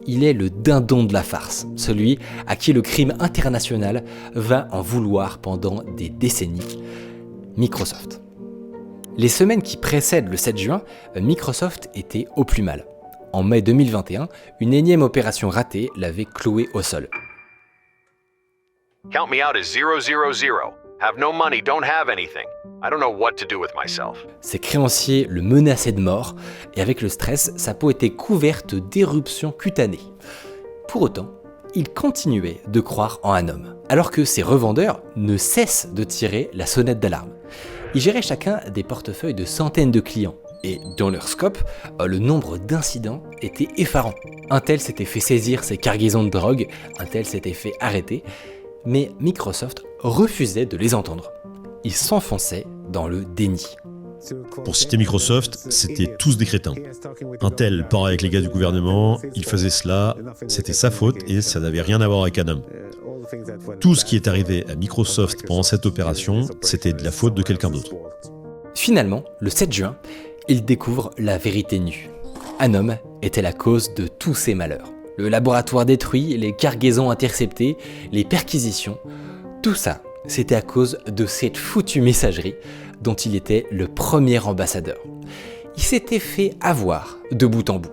il est le dindon de la farce, celui à qui le crime international va en vouloir pendant des décennies, Microsoft. Les semaines qui précèdent le 7 juin, Microsoft était au plus mal. En mai 2021, une énième opération ratée l'avait cloué au sol. Count me out as 000. Have no money, don't have anything. I don't know what to do with myself. Ses créanciers le menaçaient de mort, et avec le stress, sa peau était couverte d'éruptions cutanées. Pour autant, il continuait de croire en un homme, alors que ses revendeurs ne cessent de tirer la sonnette d'alarme. Ils géraient chacun des portefeuilles de centaines de clients, et dans leur scope, le nombre d'incidents était effarant. Un tel s'était fait saisir ses cargaisons de drogue, un tel s'était fait arrêter, mais Microsoft refusait de les entendre. Il s'enfonçait dans le déni. Pour citer Microsoft, c'était tous des crétins. Un tel parlait avec les gars du gouvernement, il faisait cela, c'était sa faute et ça n'avait rien à voir avec un homme. Tout ce qui est arrivé à Microsoft pendant cette opération, c'était de la faute de quelqu'un d'autre. Finalement, le 7 juin, il découvre la vérité nue. Un homme était la cause de tous ces malheurs. Le laboratoire détruit, les cargaisons interceptées, les perquisitions, tout ça, c'était à cause de cette foutue messagerie dont il était le premier ambassadeur. Il s'était fait avoir de bout en bout.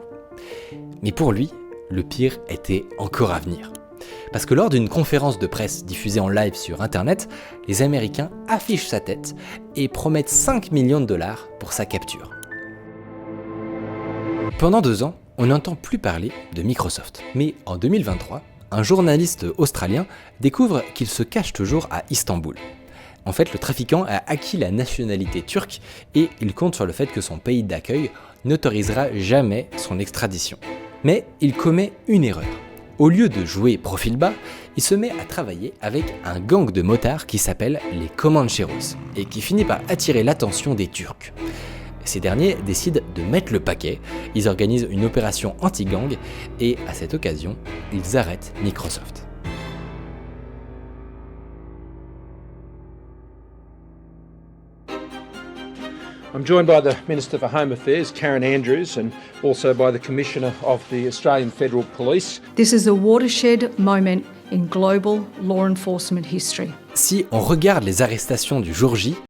Mais pour lui, le pire était encore à venir. Parce que lors d'une conférence de presse diffusée en live sur Internet, les Américains affichent sa tête et promettent 5 millions de dollars pour sa capture. Pendant 2 ans, on n'entend plus parler de Microsoft. Mais en 2023, un journaliste australien découvre qu'il se cache toujours à Istanbul. En fait, le trafiquant a acquis la nationalité turque et il compte sur le fait que son pays d'accueil n'autorisera jamais son extradition. Mais il commet une erreur. Au lieu de jouer profil bas, il se met à travailler avec un gang de motards qui s'appelle les Comancheros et qui finit par attirer l'attention des Turcs. Ces derniers décident de mettre le paquet, ils organisent une opération anti-gang et à cette occasion, ils arrêtent Microsoft. I'm joined by the Minister for Home Affairs, Karen Andrews, and also by the Commissioner of the Australian Federal Police. This is a watershed moment in global law enforcement history. Si on regarde les arrestations du jour J,